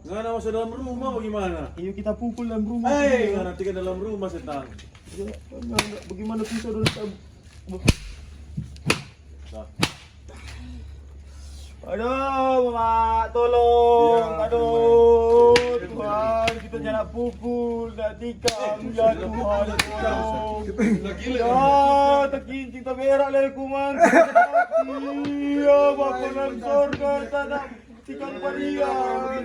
Nggak ada masa dalam rumah bagaimana? Iya kita pukul dalam rumah. Hei, nggak nanti ke dalam rumah setan. Ya, bagaimana pisau dulu? Nah, Aduh, Mak, tolong. Ya, Aduh, terima Tuhan, kita jangan pukul, nak tikam. Ya Tuhan, tolong. Ya, terkincing, tak berak lah kuman. Ya, Bapa nan sorga, tak nak tikam padian.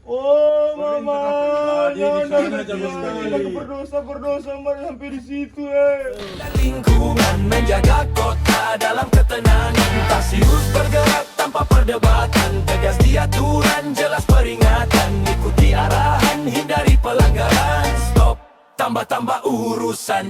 Oh, Mama, jangan berdosa, mari sampai di situ, Lingkungan menjaga kota dalam ketenangan. Tasius bergerak tanpa perdebatan. Tegas di aturan, jelas peringatan. Ikuti arahan, hindari pelanggaran. Stop, tambah-tambah urusan.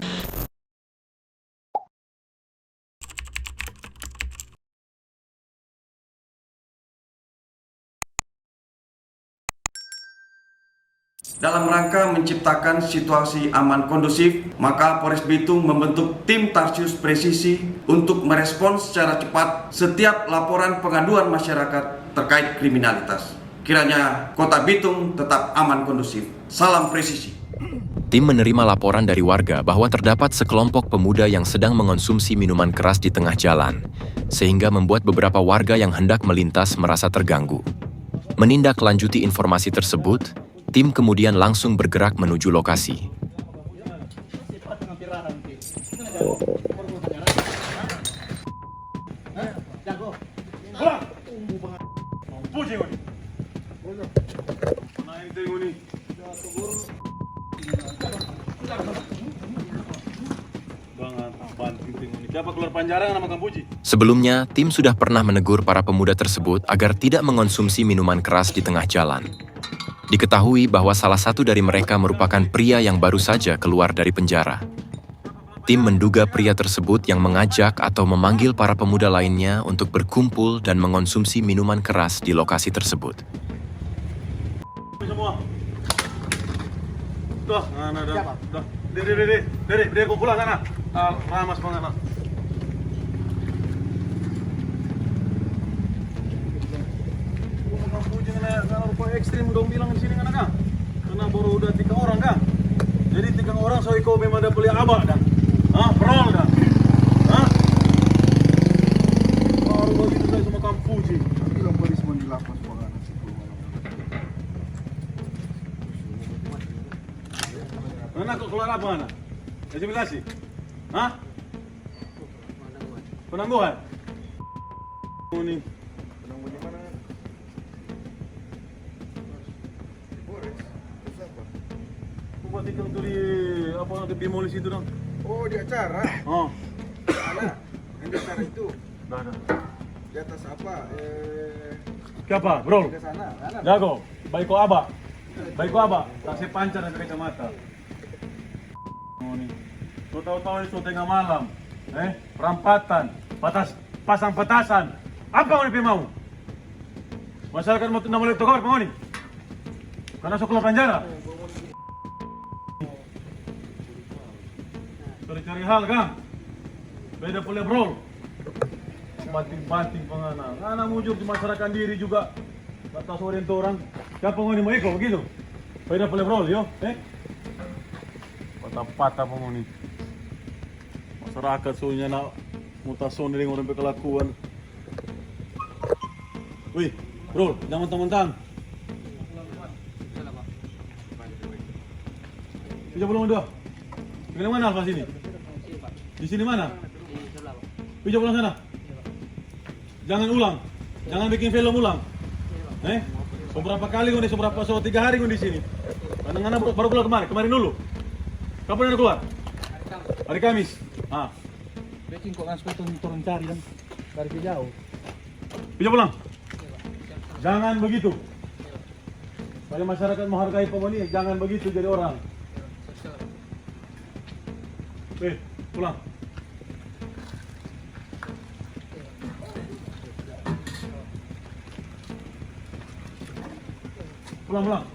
Dalam rangka menciptakan situasi aman kondusif, maka Polres Bitung membentuk tim Tarsius Presisi untuk merespons secara cepat setiap laporan pengaduan masyarakat terkait kriminalitas. Kiranya Kota Bitung tetap aman kondusif. Salam presisi. Tim menerima laporan dari warga bahwa terdapat sekelompok pemuda yang sedang mengonsumsi minuman keras di tengah jalan, sehingga membuat beberapa warga yang hendak melintas merasa terganggu. Menindaklanjuti informasi tersebut, tim kemudian langsung bergerak menuju lokasi. Siapa keluar panjang nama Kang Puji? Sebelumnya, tim sudah pernah menegur para pemuda tersebut agar tidak mengonsumsi minuman keras di tengah jalan. Diketahui bahwa salah satu dari mereka merupakan pria yang baru saja keluar dari penjara. Tim menduga pria tersebut yang mengajak atau memanggil para pemuda lainnya untuk berkumpul dan mengonsumsi minuman keras di lokasi tersebut. Semua. Dah, dah. Diri, kumpulan sana. Ramas pengana. Karena rupa ekstrim dong bilang di sini kan Kang. Karena baru udah 3 orang Kang. Jadi 3 orang so iko memang ada beli abak dah. Perol dah. Baru begitu saya sama Kang Puji. Bilang polis mau di lapas pokoknya. Mana kok keluar apa mana? Asimilasi? Hah? Penangguhan? Ini. Penangguhan mana? Buat ikan tuh di apa nanti demolisi itu dong? Oh, di acara. Oh, Ada. Yang di acara itu. dah. Di atas apa? Siapa, bro? Ke sana. Kanan. Jago, baik kok abak. Baik kok abak, kasih pancar dan kacamata. Oh nih, kau tahu-tahu itu tengah malam, perampatan, pasang petasan. Apa yang mau? Masyarakat mau tidak boleh tegur penghuni, karena sekolah penjara. Cari-cari hal Kang, beda pula bro. Banting-banting pengana, anak mujur di masyarakat diri juga. Batas orientu orang, siapa penghuni mau ikut begitu? Beda pula bro, yo, patah-patah penghuni. Masyarakat soalnya nak mutason dari orang berkelakuan. Wih, bro, jangan mentang-mentang. Bisa belum dua? Tinggal mana Alfa sini? Di sini mana? Bisa pulang sana. Jangan ulang, jangan bikin film ulang. Seberapa kali kau di seberapa 3 hari kau di sini. Karena baru keluar kemarin dulu. Kapan Anda keluar? Hari Kamis. Bikin kok kan turun cari kan dari jauh. Bisa pulang. Jangan begitu. Supaya masyarakat menghargai penghuni, jangan begitu jadi orang. Pulang. Pulang.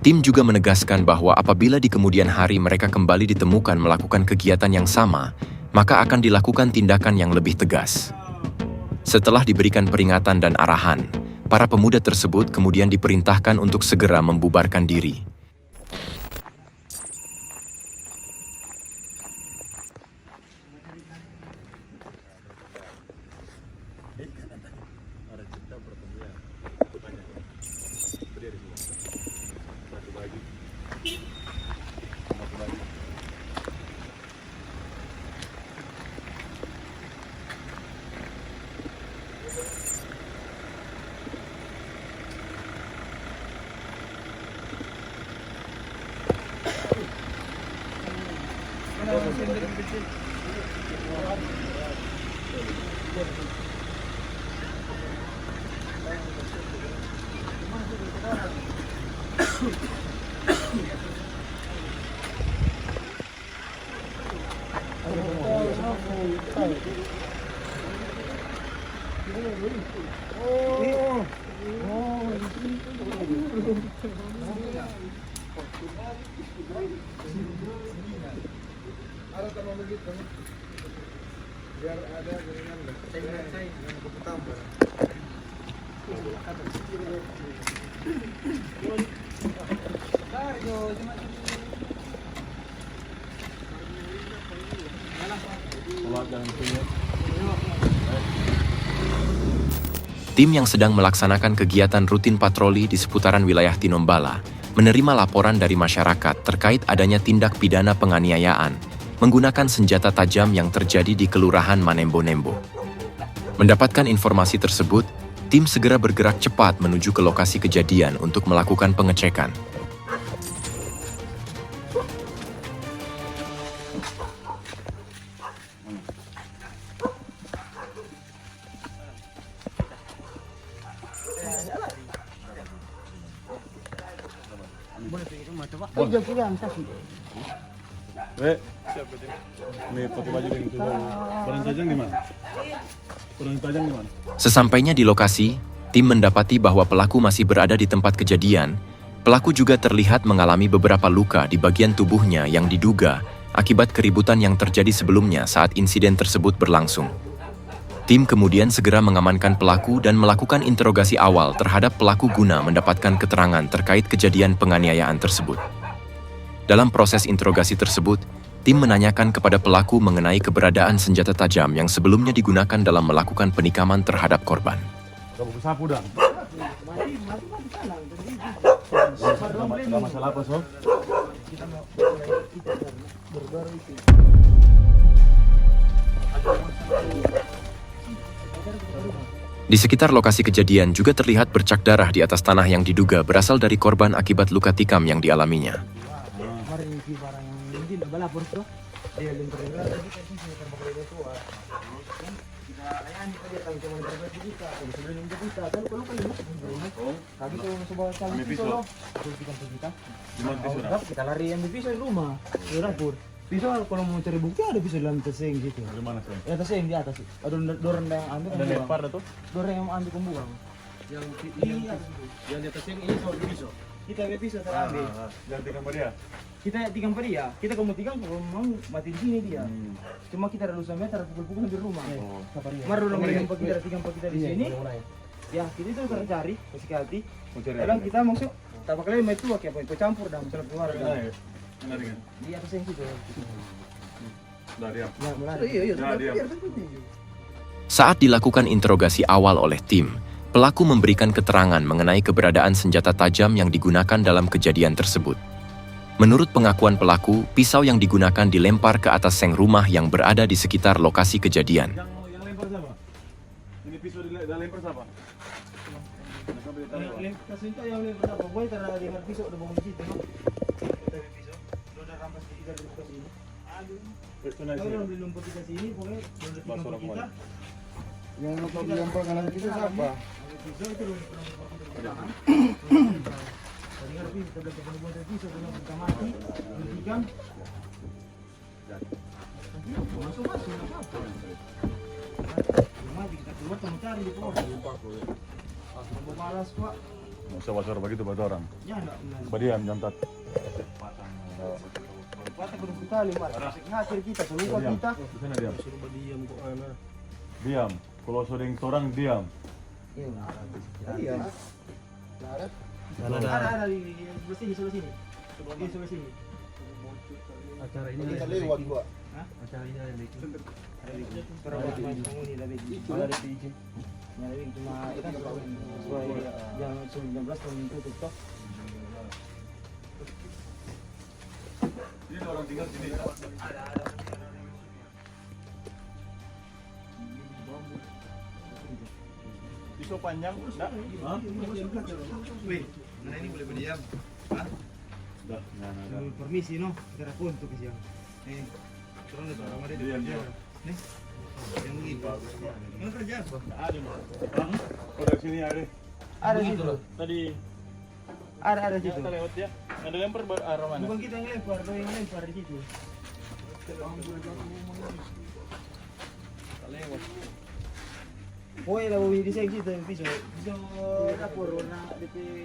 Tim juga menegaskan bahwa apabila di kemudian hari mereka kembali ditemukan melakukan kegiatan yang sama, maka akan dilakukan tindakan yang lebih tegas. Setelah diberikan peringatan dan arahan, Para pemuda tersebut kemudian diperintahkan untuk segera membubarkan diri. Tim yang sedang melaksanakan kegiatan rutin patroli di seputaran wilayah Tinombala menerima laporan dari masyarakat terkait adanya tindak pidana penganiayaan menggunakan senjata tajam yang terjadi di Kelurahan Manembo-Nembo. Mendapatkan informasi tersebut, tim segera bergerak cepat menuju ke lokasi kejadian untuk melakukan pengecekan. Ini pakai baju yang itu. Orang tajam di mana? Orang tajam di mana? Sesampainya di lokasi, tim mendapati bahwa pelaku masih berada di tempat kejadian. Pelaku juga terlihat mengalami beberapa luka di bagian tubuhnya yang diduga akibat keributan yang terjadi sebelumnya saat insiden tersebut berlangsung. Tim kemudian segera mengamankan pelaku dan melakukan interogasi awal terhadap pelaku guna mendapatkan keterangan terkait kejadian penganiayaan tersebut. Dalam proses interogasi tersebut, tim menanyakan kepada pelaku mengenai keberadaan senjata tajam yang sebelumnya digunakan dalam melakukan penikaman terhadap korban. Kamu sapu dah. Tidak masalah apa, Sob? Di sekitar lokasi kejadian juga terlihat bercak darah di atas tanah yang diduga berasal dari korban akibat luka tikam yang dialaminya. Kita lari ambil pisau di rumah, di dapur. Pisau kalau mau cari bukti ada pisau dalam taseng gitu. Di mana, Sob? Ya taseng di atas. Ada dorong yang ambil Ada lempar dah tuh. dorong yang ambil pembuang. Yang di atas yang ini soal pisau. Kita ambil pisau terambil. Jangan tikam dia. Kita tikam pada dia. Kita kamu tikam kalau mau mati di sini dia. Cuma kita ada lusa meter pukul-pukul di rumah. Mar dulu tikam kita di sini. Ya kita itu sekarang cari kasih hati. Kadang kita masuk tak pakai lem itu kayak apa campur dah misalnya keluar. Di atas yang situ. Dah diam. Saat dilakukan interogasi awal oleh tim, pelaku memberikan keterangan mengenai keberadaan senjata tajam yang digunakan dalam kejadian tersebut. Menurut pengakuan pelaku, pisau yang digunakan dilempar ke atas seng rumah yang berada di sekitar lokasi kejadian. Yang lempar siapa? Ini pisau lempar siapa? Yang lempar apa? Boy karena dengan pisau udah bangun situ. Dari pisau, udah rampas dari sini. Kalau dilempar ke sini, boleh dilempar kita. Yang dilempar kanan kita siapa? Pisau itu kita belajar penubuhan dari pisau dengan kita mati, hentikan. Masuk apa? Mati kita keluar kita cari di bawah. Mau malas Pak. Nggak usah wasar begitu buat orang. Ya enggak benar. Badiam jantat. Patah kedua kali Pak. Ngakhir kita seluruh kita. Di sana diam. Suruh diam kok ana. Diam. Kalau sering orang diam. Iya. Ada di sebelah sini. Di sebelah sini. Acara ini Kita lewat gua. acara ini ada meeting. Ada di PJ. Nyari cuma ikan sesuai yang 19 tahun tutup toh. Ini ada orang tinggal sini. Pisau panjang, enggak? Hah? Wih, mana ini boleh berdiam? Dah, nah. Permisi no, kita pun tuh ke siang. Terus ada orang ada Diam, diam. Nih. Yang begini. Mana kerja? Ada mah. Oh, dari sini ada. Ada situ. Tadi Ada situ. kita lewat ya. Ada lempar arah mana? Bukan kita yang lempar, lo yang lempar di situ. Oh ya, lah di sini situ pisau. Pisau dapur warna DP.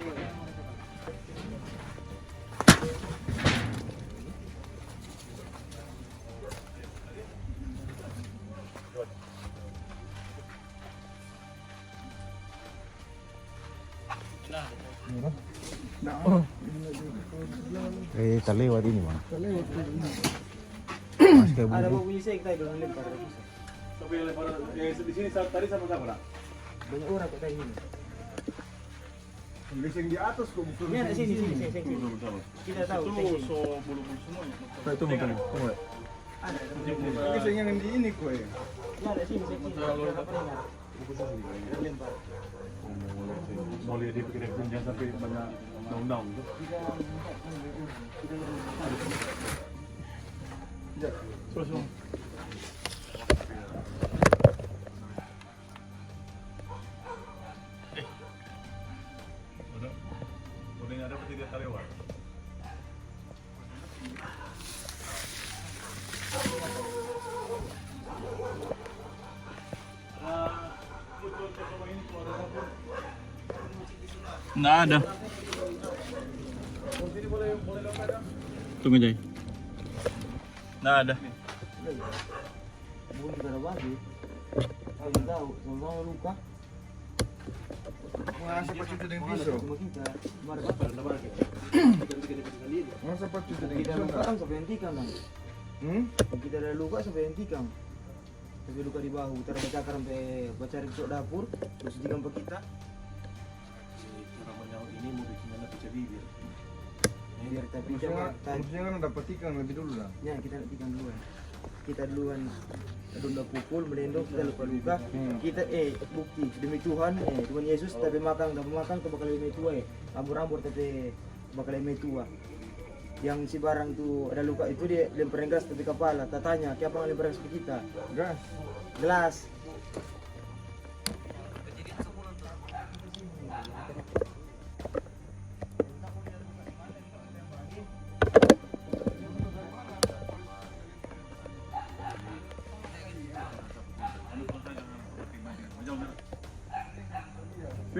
Kita lewat ini, Bang. Ada bau bunyi saya kita udah lempar. Tapi lempar di sini tadi sama siapa nak? Banyak orang kok kayak gini. Yang di atas kok bukan. Ini ada sini. Sama-sama. Kita tahu. So bulu-bulu semuanya. Itu mau tunggu. Ada. Ini yang di ini kok ya. Ya ada sini. Lempar. Mau lihat dia pikir jangan sampai banyak daun-daun tu. Terus. Udah ada peti dia lewat. Nggak ada. Tunggu Jay. Nggak ada. Bukan kita ada baju. Kalau tahu, sama luka. Masa pacu dengan pisau? Cuma kita. Masa pacu dengan Kita pisau? luka kan sampai hentikan kan. Kita ada luka sampai hentikan. Sampai luka di bahu, kita cakar sampai cari pisau dapur, terus hentikan ke kita. Ini mau bikin anak pecah bibir. Biar kita Harusnya kan dapat ikan lebih dulu lah. Ya, kita hentikan duluan. Kita duluan udah pukul, melendong, kita luka-luka. Kita bukti demi Tuhan, Tuhan Yesus tapi makan kita bakal lebih tua Rambur-rambur tapi bakal lebih tua. Yang si barang tuh ada luka itu dia lemparin gas tapi kepala. Tanya, siapa yang lemparin gas ke kita? Gas. Gelas.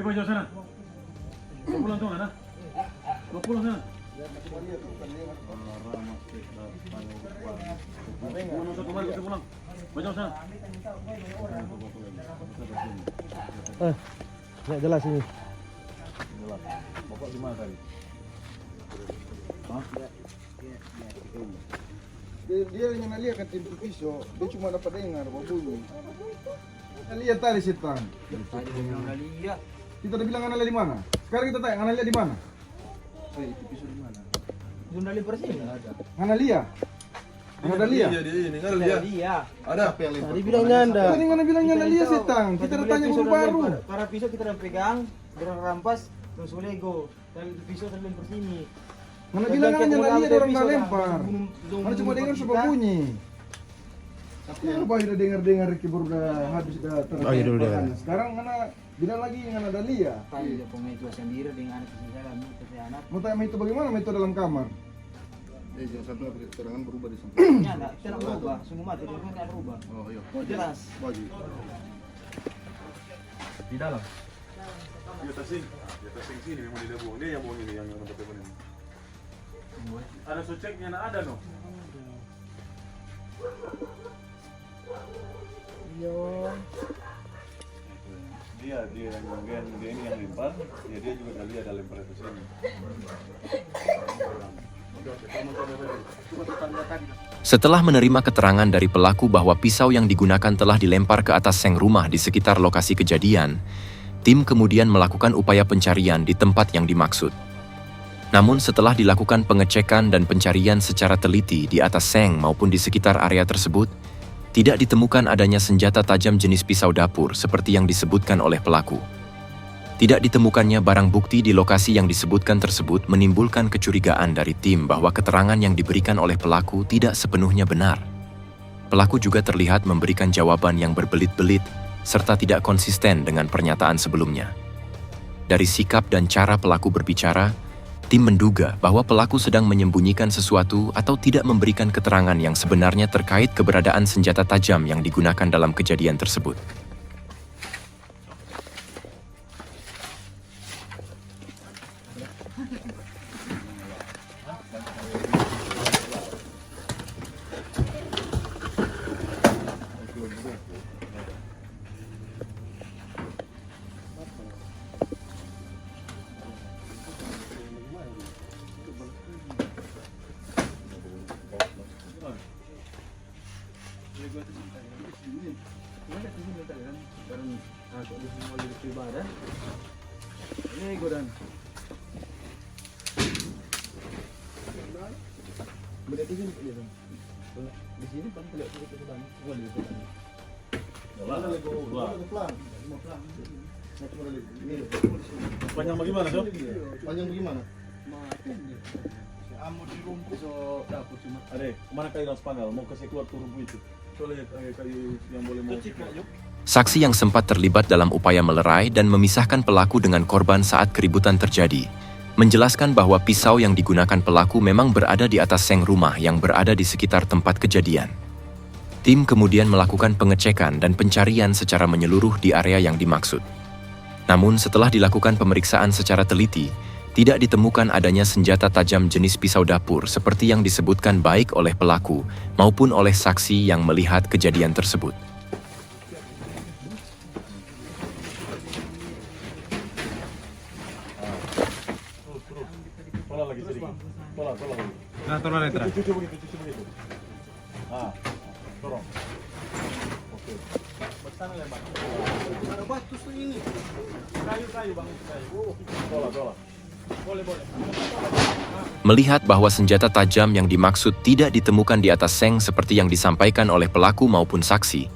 Bawa jauh sana. Bawa pulang tuh mana? Bawa pulang sana. Pulang satu kembali kita pulang. Bawa jauh sana. Nggak jelas ini. Jelas. Bapak di mana tadi? Hah? Dia yang lihat kan tim pisau, dia cuma dapat dengar bunyi. Kita lihat tadi setan. Iya. Kita udah bilang Analia di mana? Sekarang kita tanya Analia di mana? Itu pisau di mana? Sudah lempar sini. Analia. Analia. Iya. Ada apa yang Tadi bilangnya Anda. Tadi mana bilangnya Analia setan? Kita udah tanya guru baru. Karena pisau kita udah pegang, dia rampas, terus lego. Dan pisau terlempar sini. Mana bilang Analia ada orang nggak lempar? Mana cuma dengar sebab bunyi. Kenapa udah dengar keyboard udah habis udah terus. Oh, iya dulu dia. Sekarang mana bilang lagi yang ada Lia. Tadi dia pemain itu sendiri dengan anak jalan itu anak. Mau tanya itu bagaimana itu dalam kamar? Jangan sampai keterangan berubah di sana. Ya enggak, tidak berubah, sungguh mati dia tidak berubah. Oh iya. Jelas. Baju. Di dalam. Di atas sini memang dia buang. Dia yang buang ini yang tempat telepon ini. Ada suceknya ada no. Yo. Iya, dia ini yang lempar, ya dia juga kali ada lempar ke sini. Setelah menerima keterangan dari pelaku bahwa pisau yang digunakan telah dilempar ke atas seng rumah di sekitar lokasi kejadian, tim kemudian melakukan upaya pencarian di tempat yang dimaksud. Namun setelah dilakukan pengecekan dan pencarian secara teliti di atas seng maupun di sekitar area tersebut, tidak ditemukan adanya senjata tajam jenis pisau dapur seperti yang disebutkan oleh pelaku. Tidak ditemukannya barang bukti di lokasi yang disebutkan tersebut menimbulkan kecurigaan dari tim bahwa keterangan yang diberikan oleh pelaku tidak sepenuhnya benar. Pelaku juga terlihat memberikan jawaban yang berbelit-belit serta tidak konsisten dengan pernyataan sebelumnya. Dari sikap dan cara pelaku berbicara, tim menduga bahwa pelaku sedang menyembunyikan sesuatu atau tidak memberikan keterangan yang sebenarnya terkait keberadaan senjata tajam yang digunakan dalam kejadian tersebut. Ini godaan. Berarti kan dia kan. Di sini kan tidak sedikit ke sana. Gua di sana. Panjang bagaimana, Sob? Panjang bagaimana? Ade, kemana kayu dan spandal? Mau kasih keluar tuh rumpu itu. Soalnya kayu yang boleh mau. Saksi yang sempat terlibat dalam upaya melerai dan memisahkan pelaku dengan korban saat keributan terjadi, menjelaskan bahwa pisau yang digunakan pelaku memang berada di atas seng rumah yang berada di sekitar tempat kejadian. Tim kemudian melakukan pengecekan dan pencarian secara menyeluruh di area yang dimaksud. Namun setelah dilakukan pemeriksaan secara teliti, tidak ditemukan adanya senjata tajam jenis pisau dapur seperti yang disebutkan baik oleh pelaku maupun oleh saksi yang melihat kejadian tersebut. Tolak lagi sedikit. Tolak lagi. Nah, turun letra. Cucu begitu. Dorong. Oke. Bersana lebar. Ada batu ini. Kayu bang, kayu. Tolak. Boleh. Melihat bahwa senjata tajam yang dimaksud tidak ditemukan di atas seng seperti yang disampaikan oleh pelaku maupun saksi,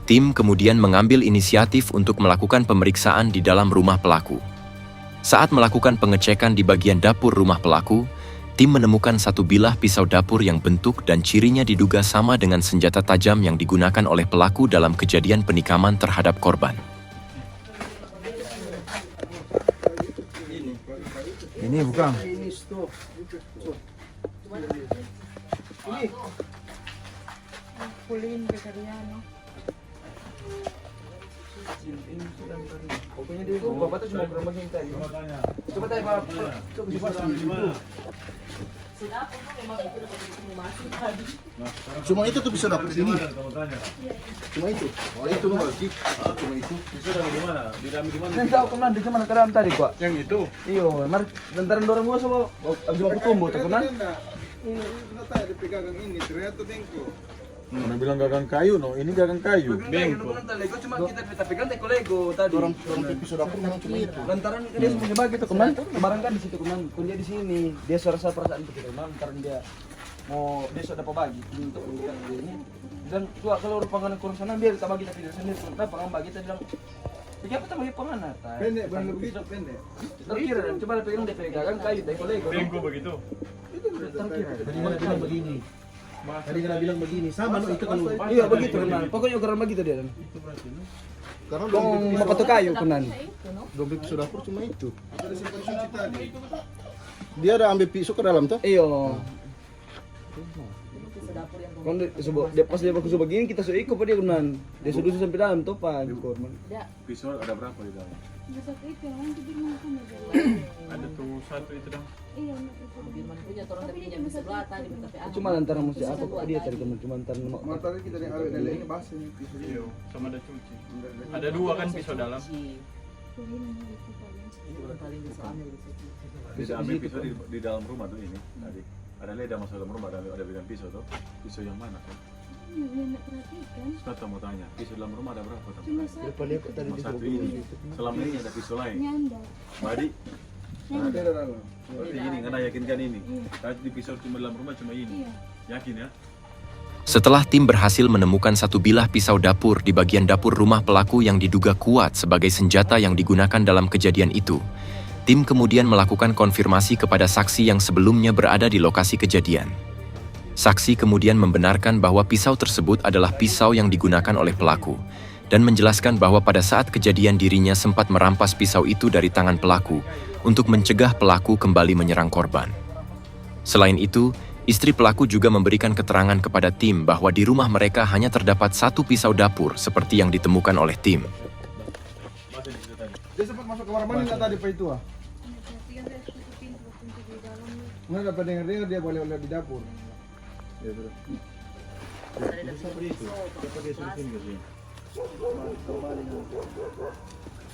tim kemudian mengambil inisiatif untuk melakukan pemeriksaan di dalam rumah pelaku. Saat melakukan pengecekan di bagian dapur rumah pelaku, tim menemukan satu bilah pisau dapur yang bentuk dan cirinya diduga sama dengan senjata tajam yang digunakan oleh pelaku dalam kejadian penikaman terhadap korban. Ini bukan. Ini stop. Ini Pulin vegetariano. ini sudah tadi. Pokoknya dia bapak tuh cuma berapa yang tadi. Coba tanya Pak. Coba di mana? Cuma itu tuh bisa dapat sini. Kamu tanya. Cuma itu. Oh itu loh sih. Cuma itu. Bisa dari di mana? Di mana? Nanti tahu kemana di mana keram tadi Pak? Yang itu. Iyo, mar lantaran dorong gua sama abis aku tumbuh tak kenal. Ini tadi dipegang ini ternyata tengko. Mana bilang gagang kayu, no? Ini gagang kayu. Bengko. Lego cuma kita pegang teko Lego tadi. Orang pisau dapur memang cuma itu. Lantaran dia semuanya bagi tuh kemana? Barang kan di situ kemana? Kun dia di sini. Dia rasa perasaan begitu kemana? Lantaran dia mau dia sudah dapat bagi untuk memberikan dia ini. Dan tua kalau panganan kurang sana biar kita bagi tapi sendiri. Kita pangan bagi kita bilang. Kenapa kita bagi panganan? Pendek, benar begitu pendek. Terkira dan coba pegang dia pegang kayu teko Lego. Bengko begitu. Terkira. Tadi mana bilang begini. Tadi kena bilang begini. Sama no itu kan. Iya begitu kenan. Pokoknya ukuran begitu dia. Karena Dong mapato kayu kenan. dompet pisau dapur cuma itu. Ada simpan suci tadi. Dia ada ambil pisau ke dalam tuh. Iyo. Kan dia pas dia bagus begini kita sudah ikut dia kenan. Dia sudah sampai dalam tuh Pak korban. Pisau ada berapa di dalam? Besok itu yang lain jadi makan aja. Ada tuh satu itu dong. Iya, nak itu. Firman punya orang tapi yang di sebelah tadi tapi Cuma antara mesti apa kok dia tadi teman cuma antara Matanya kita yang awet dan ini bahasa ini. Iya, sama ada cuci. Ada dua kan pisau dalam. Tuh ini itu paling. Ini udah paling bisa ambil di situ. Bisa ambil pisau di dalam rumah tuh ini tadi. Ada lidah masuk dalam rumah, ada bilang pisau tuh. Pisau yang mana tuh? Ini nak perhatikan. Kita mau tanya, pisau dalam rumah ada berapa? Cuma satu. Depan dia kok tadi Cuma di satu ini. Selama ini ada pisau lain. Nyandar. Badi, Ada dalam. berarti ini karena yakinkan ini. Tadi di pisau cuma dalam rumah cuma ini. Iya. Yakin ya? Setelah tim berhasil menemukan satu bilah pisau dapur di bagian dapur rumah pelaku yang diduga kuat sebagai senjata yang digunakan dalam kejadian itu, tim kemudian melakukan konfirmasi kepada saksi yang sebelumnya berada di lokasi kejadian. Saksi kemudian membenarkan bahwa pisau tersebut adalah pisau yang digunakan oleh pelaku dan menjelaskan bahwa pada saat kejadian dirinya sempat merampas pisau itu dari tangan pelaku untuk mencegah pelaku kembali menyerang korban. Selain itu, istri pelaku juga memberikan keterangan kepada tim bahwa di rumah mereka hanya terdapat satu pisau dapur seperti yang ditemukan oleh tim. Dia sempat masuk kamar mandi nggak tadi Pak itu ah? Perhatikan saya tutup pintu di dalam. Nggak dapat dengar dia boleh di dapur. Ya terus. Siapa dia itu? Siapa dia suruh sini ke sini?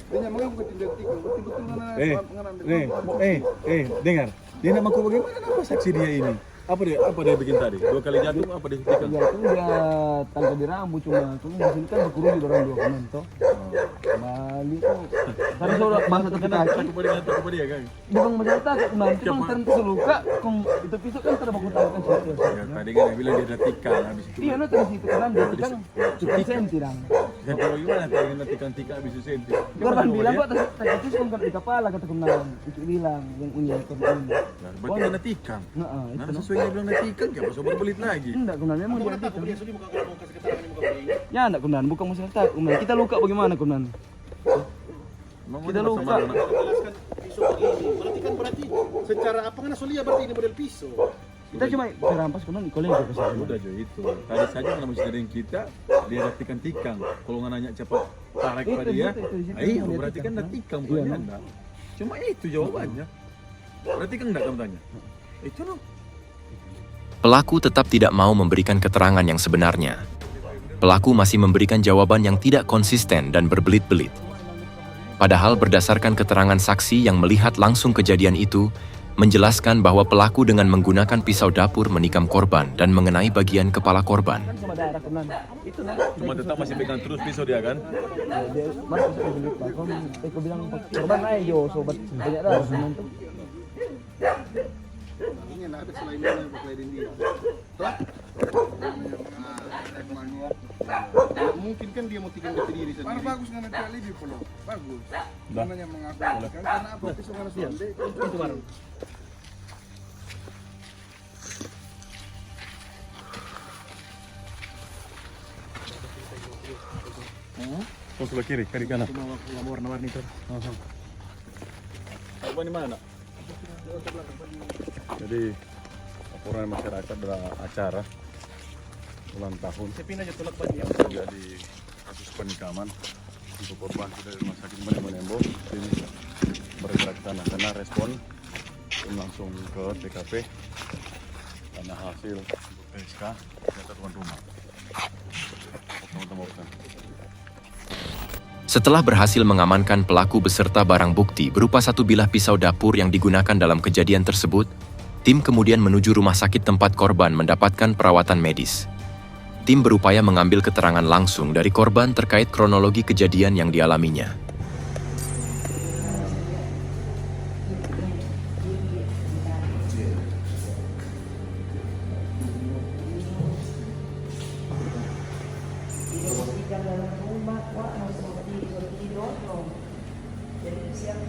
Dia mengaku tindak tikung, betul-betul Dengar. Dia nak mengaku bagaimana nama saksi dia ini? Apa dia bikin tadi? 2 kali jatuh apa dia tikam? Ya itu dia tangkap di rambut cuma di sini kan berkurung di orang dua kanan toh. Bali tuh. Karena sudah bahasa terkaki. Takut dia kan? Bukan masalah takut nanti bang terus luka, itu pisau kan terbaku tahu kan situ. Ya, tadi kan dia bilang dia ada tikam habis itu. Iya, no terus itu kan dia kan tukang senti dong. Ya kalau gimana tadi kena tikam habis itu senti. Korban bilang kok tadi itu kan di kepala kata kenalan. Itu bilang yang punya korban ini. Berarti kena tikam. Nah, Nah, itu. sesuai dia bilang kena tikam, kenapa so berbelit lagi? Enggak kunannya mau dia tikam. Ya enggak kunan, bukan masalah tak. Kunan kita luka bagaimana kunan? Kita luka. Berarti secara apa kan Solia berarti ini model pisau. Kita cuma terampas kunan di kolej ke sana. Udah Jo itu. Tadi saja kalau masih dari kita dia ada tikam. Kalau nggak nanya cepat tarik pada dia. Iya, berarti kan ada tikam bukannya enggak. Cuma itu jawabannya. Berarti kan enggak kamu tanya. Itu loh. Pelaku tetap tidak mau memberikan keterangan yang sebenarnya. Pelaku masih memberikan jawaban yang tidak konsisten dan berbelit-belit. Padahal berdasarkan keterangan saksi yang melihat langsung kejadian itu, menjelaskan bahwa pelaku dengan menggunakan pisau dapur menikam korban dan mengenai bagian kepala korban. Sama daerah kunan. Itu nah. Cuma tetap masih pegang terus pisau dia kan? Dia mana bisa belit bakon. Aku bilang korban aja yo sobat banyak dah kunan tuh. Ini ada selain ini berkelain dia. Mungkin kan dia mau tikam jati diri sendiri. Mana bagus nggak nanti alibi polo. Bagus. Namanya mengaku kan karena apa pisau mana sonde itu baru. Oh, sebelah kiri kanan. Warna-warni itu. Apa di mana? Jadi laporan masyarakat adalah acara ulang tahun Sepin aja tolak banyak. yang terjadi kasus penikaman untuk korban sudah di rumah sakit Menembo. Ini bergerak ke sana karena respon tim langsung ke TKP karena hasil untuk PSK ternyata tuan rumah. Teman-teman. Setelah berhasil mengamankan pelaku beserta barang bukti berupa satu bilah pisau dapur yang digunakan dalam kejadian tersebut, tim kemudian menuju rumah sakit tempat korban mendapatkan perawatan medis. Tim berupaya mengambil keterangan langsung dari korban terkait kronologi kejadian yang dialaminya.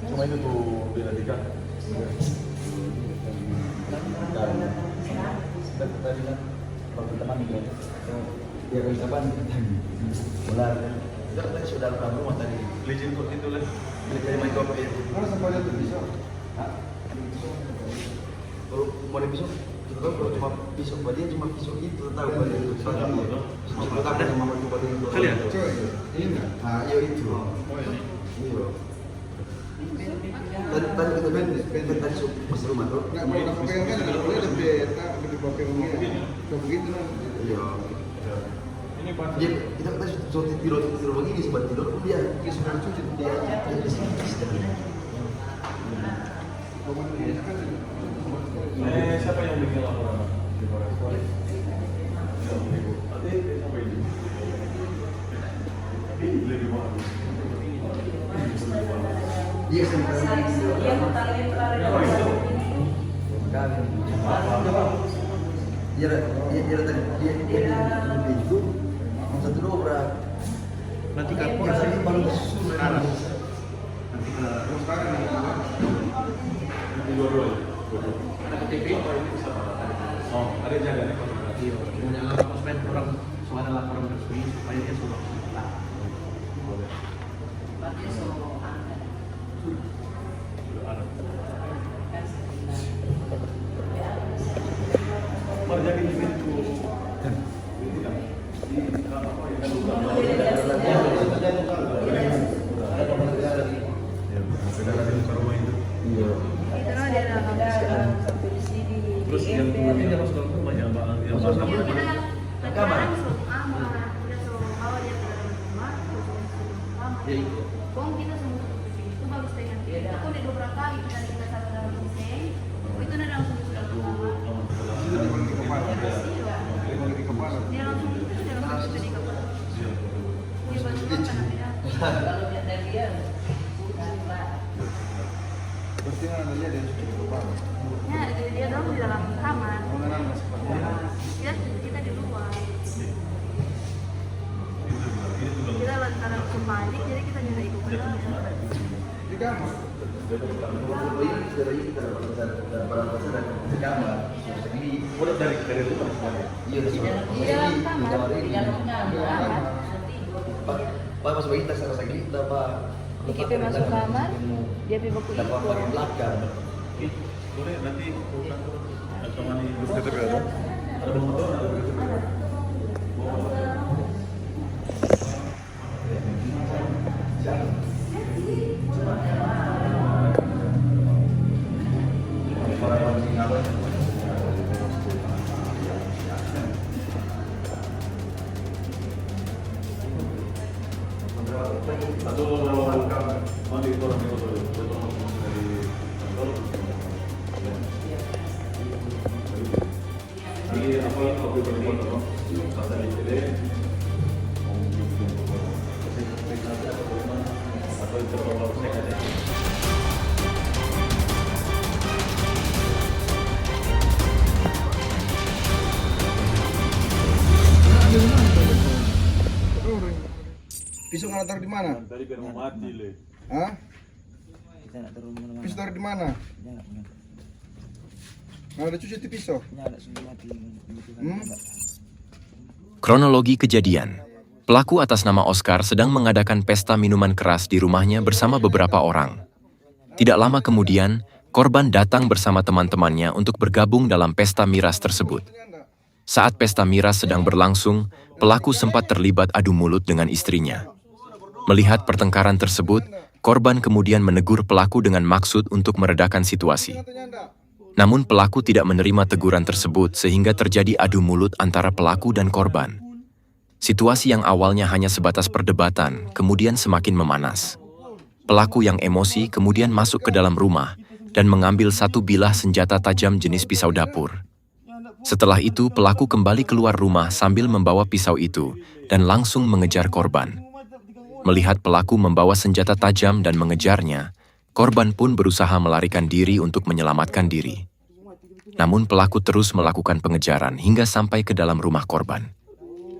Cuma itu tuh dilantikan. Tadi kan teman dia kan kapan? Ular. Tadi sudah dalam rumah tadi. Licin kok itu lah. Dari main kopi. Mana sampai dia tuh pisau? Kalau mau pisau, itu kan kalau cuma pisau dia cuma pisau itu tahu pada itu. Cuma tak ada mama coba itu. Kalian? Ini enggak? Ah, iya itu. Oh ini. Iya. Tadi kita tadi pas rumah tuh. Nggak boleh nak pegang kan, nggak boleh lebih pegang begini. Nggak begitu nah. Iya. Dia kita tadi suruh tidur begini sebab tidur pun dia sudah cuci dia. Siapa yang bikin laporan? Iya, dia itu satu dobrak. Nanti kan Yang baru sekarang. nanti ke sekarang. Dua-dua. Ada KTP apa ini bisa Pak? Oh, ada jaga nih. Iya, punya supaya orang suara laporan resmi supaya dia sudah tahu. Mari jadi itu. Terus yang ini harus dalam rumah ya, Mbak. Yang harus dalam rumah. Kong kita semua itu bagus dengan kita. Aku udah beberapa kali kita sama dalam meeting. Itu udah langsung sudah pertama. Dia langsung itu sudah langsung jadi kepala. Dia bantu karena beda. Kalau lihat dari dia, Ya, dia dong di dalam kamar. Kita di luar. Kita lantaran kembali, jadi kita nyari ibu pulang. Udah dari rumah semuanya. di dalam kamar, di dalam kamar. Pak masuk kita serasa kita Pak. Kita masuk kamar, dia pergi buku itu. Dapat belakang. Boleh nanti temani dokter ada. Ada motor, ada begitu. Atau mandi orang itu dari kantor. Jadi apa kopi berbuat apa? Kata di sini. Atau itu kalau saya kata. Pisau nggak taruh di mana? Tadi kan mau mati le. Hah? Kita nak turun mana-mana. Pisau taruh di mana? Jangan. Nggak ada cuci itu pisau. Nyala sudah mati. Kronologi kejadian. Pelaku atas nama Oscar sedang mengadakan pesta minuman keras di rumahnya bersama beberapa orang. Tidak lama kemudian, korban datang bersama teman-temannya untuk bergabung dalam pesta miras tersebut. Saat pesta miras sedang berlangsung, pelaku sempat terlibat adu mulut dengan istrinya. Melihat pertengkaran tersebut, korban kemudian menegur pelaku dengan maksud untuk meredakan situasi. Namun pelaku tidak menerima teguran tersebut sehingga terjadi adu mulut antara pelaku dan korban. Situasi yang awalnya hanya sebatas perdebatan, kemudian semakin memanas. Pelaku yang emosi kemudian masuk ke dalam rumah dan mengambil satu bilah senjata tajam jenis pisau dapur. Setelah itu, pelaku kembali keluar rumah sambil membawa pisau itu dan langsung mengejar korban. Melihat pelaku membawa senjata tajam dan mengejarnya, korban pun berusaha melarikan diri untuk menyelamatkan diri. Namun pelaku terus melakukan pengejaran hingga sampai ke dalam rumah korban.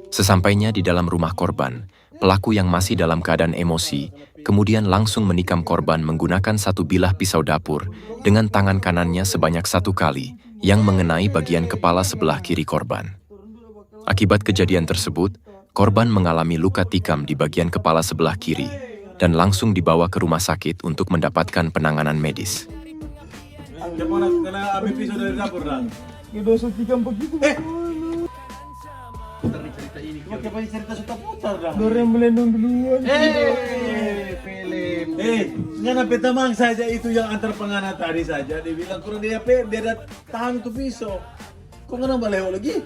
Sesampainya di dalam rumah korban, pelaku yang masih dalam keadaan emosi, kemudian langsung menikam korban menggunakan satu bilah pisau dapur dengan tangan kanannya sebanyak 1 kali yang mengenai bagian kepala sebelah kiri korban. Akibat kejadian tersebut, korban mengalami luka tikam di bagian kepala sebelah kiri dan langsung dibawa ke rumah sakit untuk mendapatkan penanganan medis. Siapa nak kena ambil pisau dari dapur dah? Kita tikam begitu. Cuma siapa cerita sudah putar dah. Dorang melendung duluan. film. Ngana petamang saja itu yang antar penganat tadi saja. Dia bilang kurang dia ada tahan tuh pisau. Kok ngana baleho lagi?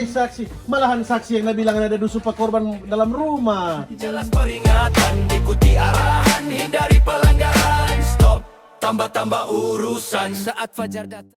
Saksi. Malahan saksi yang bilang ada dusupa korban dalam rumah. Jelas peringatan, ikuti arahan, hindari pelanggaran. Stop, tambah-tambah urusan saat fajar datang.